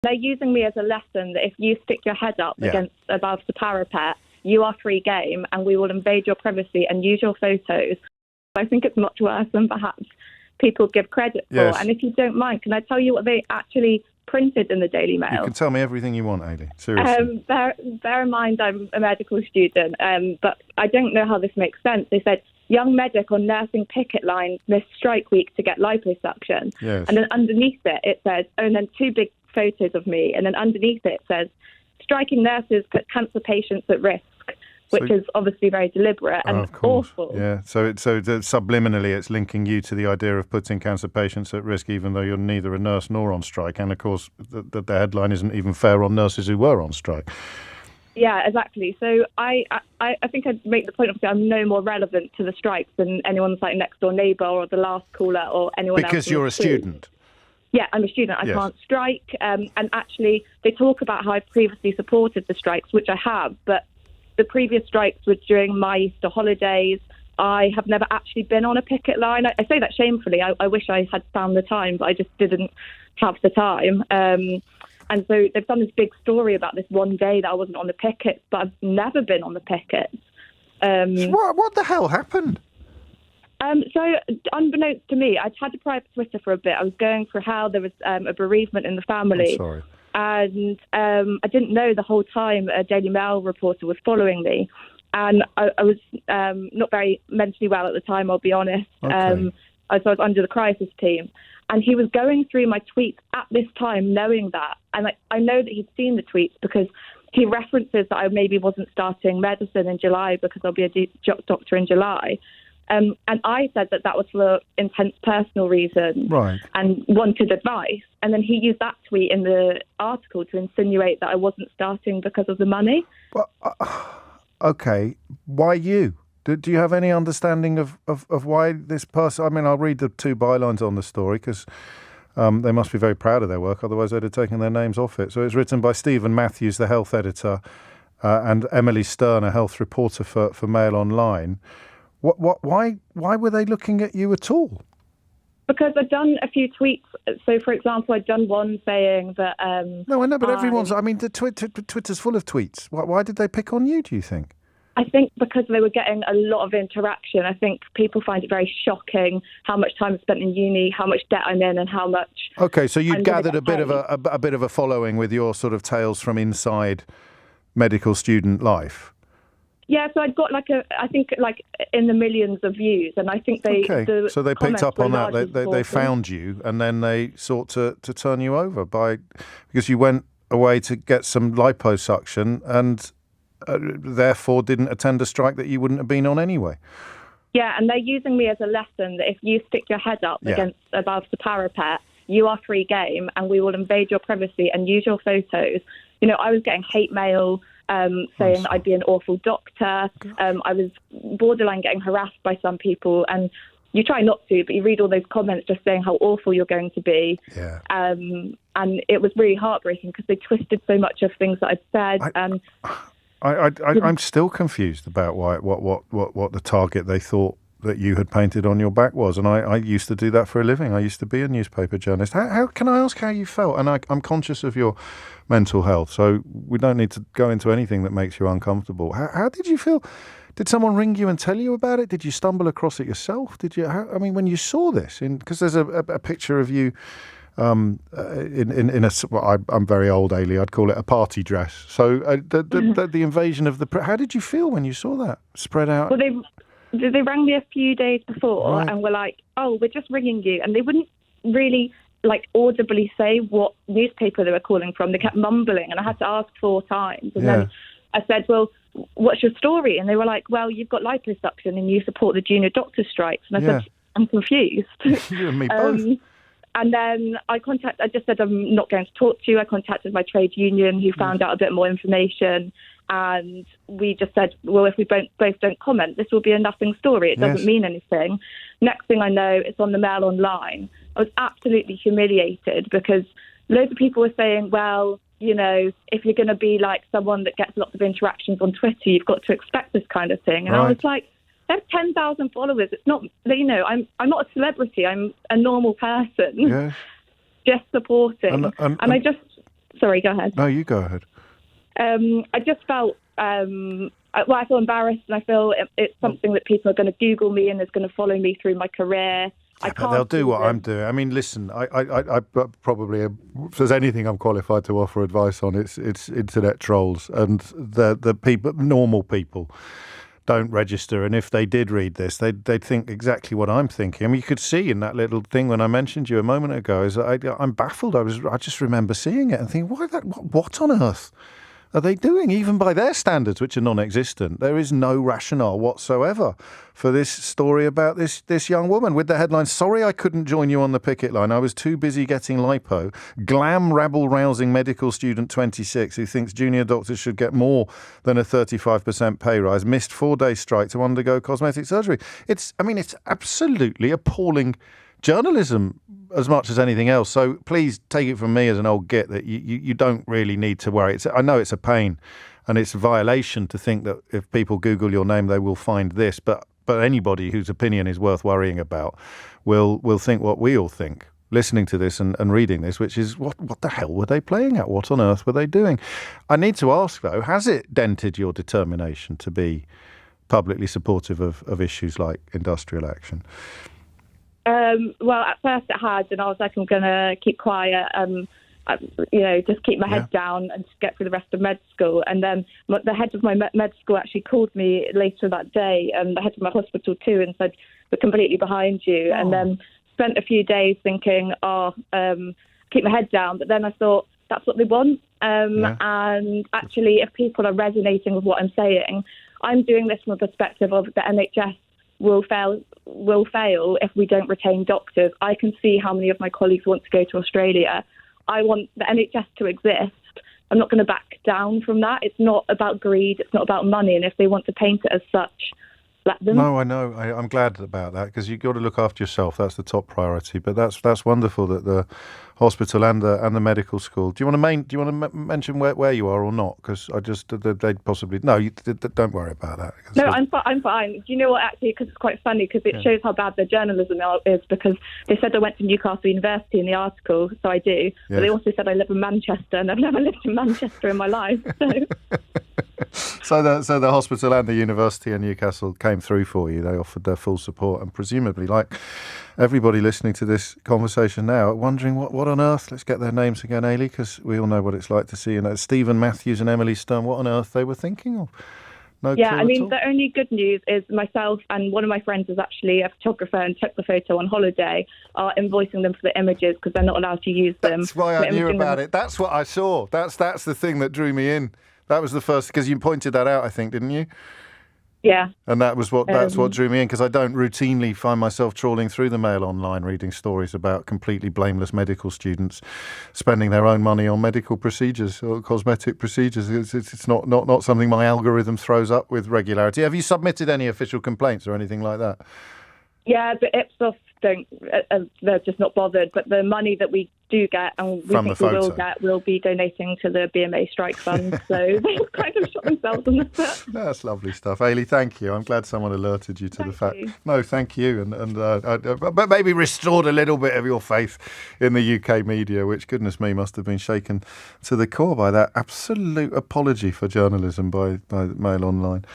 They're using me as a lesson that if you stick your head up against above the parapet, you are free game and we will invade your privacy and use your photos. I think it's much worse than perhaps people give credit for. Yes. And if you don't mind, can I tell you what they actually printed in the Daily Mail? You can tell me everything you want, Eilidh. Seriously. Bear in mind I'm a medical student, but I don't know how this makes sense. They said, young medic on nursing picket line missed strike week to get liposuction. Yes. And then underneath it says, and then two big photos of me. And then underneath it says, striking nurses put cancer patients at risk, which is obviously very deliberate and awful. Yeah, so subliminally it's linking you to the idea of putting cancer patients at risk, even though you're neither a nurse nor on strike. And of course, the headline isn't even fair on nurses who were on strike. Yeah, exactly. So I think I'd make the point of saying I'm no more relevant to the strikes than anyone's like next door neighbour or the last caller or anyone else. Because you're a student. Yeah, I'm a student. I can't strike. And actually, they talk about how I've previously supported the strikes, which I have. But the previous strikes were during my Easter holidays. I have never actually been on a picket line. I say that shamefully. I wish I had found the time, but I just didn't have the time. And so they've done this big story about this one day that I wasn't on the pickets, but I've never been on the pickets. What the hell happened? So unbeknownst to me, I'd had a private Twitter for a bit. I was going through how there was a bereavement in the family. I'm sorry. And I didn't know the whole time a Daily Mail reporter was following me. And I was not very mentally well at the time, I'll be honest. Okay. I was under the crisis team. And he was going through my tweets at this time, knowing that. And I know that he'd seen the tweets because he references that I maybe wasn't starting medicine in July because I'll be a doctor in July. And I said that was for intense personal reasons and wanted advice. And then he used that tweet in the article to insinuate that I wasn't starting because of the money. Well, okay, why you? Do you have any understanding of why this person... I mean, I'll read the two bylines on the story because they must be very proud of their work, otherwise they'd have taken their names off it. So it's written by Stephen Matthews, the health editor, and Emily Stern, a health reporter for Mail Online. Why were they looking at you at all? Because I'd done a few tweets. So, for example, I'd done one saying that... No, I know, but everyone's... I mean, Twitter's full of tweets. Why did they pick on you, do you think? I think because they were getting a lot of interaction. I think people find it very shocking how much time I spent in uni, how much debt I'm in, and how much... Okay, so you'd gathered a bit of a following with your sort of tales from inside medical student life. Yeah, so I'd got I think in the millions of views, and I think they... Okay, so they picked up on that. They found you, and then they sought to turn you over because you went away to get some liposuction and therefore didn't attend a strike that you wouldn't have been on anyway. Yeah, and they're using me as a lesson that if you stick your head up against above the parapet, you are free game, and we will invade your privacy and use your photos. You know, I was getting hate mail saying that I'd be an awful doctor. I was borderline getting harassed by some people, and you try not to, but you read all those comments just saying how awful you're going to be. Yeah. And it was really heartbreaking because they twisted so much of things that I'd said. I'm still confused about what the target they thought that you had painted on your back was, and I used to do that for a living. I used to be a newspaper journalist. How can I ask how you felt? And I'm conscious of your mental health, so we don't need to go into anything that makes you uncomfortable. How did you feel? Did someone ring you and tell you about it? Did you stumble across it yourself? Did you? When you saw this, because there's a picture of you. I'm very old, Eilidh. I'd call it a party dress. So the invasion of the... How did you feel when you saw that spread out? Well, they rang me a few days before and were like, "Oh, we're just ringing you," and they wouldn't really audibly say what newspaper they were calling from. They kept mumbling, and I had to ask 4 times. And then I said, "Well, what's your story?" And they were like, "Well, you've got liposuction and you support the junior doctor strikes." And I said, "I'm confused." You and me both. And then I just said, "I'm not going to talk to you." I contacted my trade union, who found out a bit more information. And we just said, well, if we both don't comment, this will be a nothing story. It doesn't mean anything. Next thing I know, it's on the Mail Online. I was absolutely humiliated because loads of people were saying, well, you know, if you're going to be like someone that gets lots of interactions on Twitter, you've got to expect this kind of thing. And I was like, I have 10,000 followers. It's not, you know, I'm not a celebrity. I'm a normal person, just supporting. And I just Sorry, go ahead. No, you go ahead. I just felt, I feel embarrassed, and I feel it's something that people are going to Google me and is going to follow me through my career. Yeah, but they'll do what I'm doing. I mean, listen, I probably, if there's anything I'm qualified to offer advice on, it's internet trolls, and the people, normal people, don't register. And if they did read this, they'd think exactly what I'm thinking. I mean, you could see in that little thing when I mentioned you a moment ago, is I'm baffled. I just remember seeing it and thinking, what on earth are they doing? Even by their standards, which are non-existent, there is no rationale whatsoever for this story about this young woman with the headline, "Sorry I couldn't join you on the picket line. I was too busy getting lipo. Glam rabble-rousing medical student 26 who thinks junior doctors should get more than a 35% pay rise. Missed 4-day strike to undergo cosmetic surgery." It's absolutely appalling journalism as much as anything else. So please take it from me as an old git that you don't really need to worry. I know it's a pain and it's a violation to think that if people Google your name, they will find this. But anybody whose opinion is worth worrying about will think what we all think, listening to this and reading this, which is what the hell were they playing at? What on earth were they doing? I need to ask, though, has it dented your determination to be publicly supportive of issues like industrial action? Well, at first it had, and I was like, I'm going to keep quiet, just keep my head down and just get through the rest of med school. And then the head of my med school actually called me later that day, and the head of my hospital too, and said, "We're completely behind you." And then spent a few days thinking, keep my head down. But then I thought, that's what they want. And actually, if people are resonating with what I'm saying, I'm doing this from a perspective of the NHS will fail if we don't retain doctors. I can see how many of my colleagues want to go to Australia. I want the NHS to exist. I'm not going to back down from that. It's not about greed. It's not about money. And if they want to paint it as such, let them. No, I know. I'm glad about that, because you've got to look after yourself. That's the top priority. But that's wonderful that the hospital and the medical school. Do you want to mention where you are or not? Because they'd possibly don't worry about that. No, I'm fine. Do you know what? Actually, because it's quite funny, because it shows how bad the journalism is. Because they said I went to Newcastle University in the article, so I do. But they also said I live in Manchester, and I've never lived in Manchester in my life. So. So the hospital and the university in Newcastle came through for you. They offered their full support, and presumably, like everybody listening to this conversation now, wondering what on earth. Let's get their names again, Eilidh, because we all know what it's like to see. Stephen Matthews and Emily Stone. What on earth they were thinking of? No clue I mean, at all? the only good news is myself and one of my friends is actually a photographer and took the photo on holiday, are invoicing them for the images because they're not allowed to use them. That's why I knew about it. That's what I saw. That's the thing that drew me in. That was the first, because you pointed that out, I think, didn't you? Yeah. And that's what drew me in, because I don't routinely find myself trawling through the Mail online reading stories about completely blameless medical students spending their own money on medical procedures or cosmetic procedures. It's not something my algorithm throws up with regularity. Have you submitted any official complaints or anything like that? Yeah, but Ipsos they're just not bothered. But the money that we do get, and we think we will get, we'll be donating to the BMA strike fund. So they've kind of shot themselves in the foot. That's lovely stuff. Eilidh, thank you. I'm glad someone alerted you to the fact. No, thank you. But maybe restored a little bit of your faith in the UK media, which, goodness me, must have been shaken to the core by that absolute apology for journalism by Mail Online.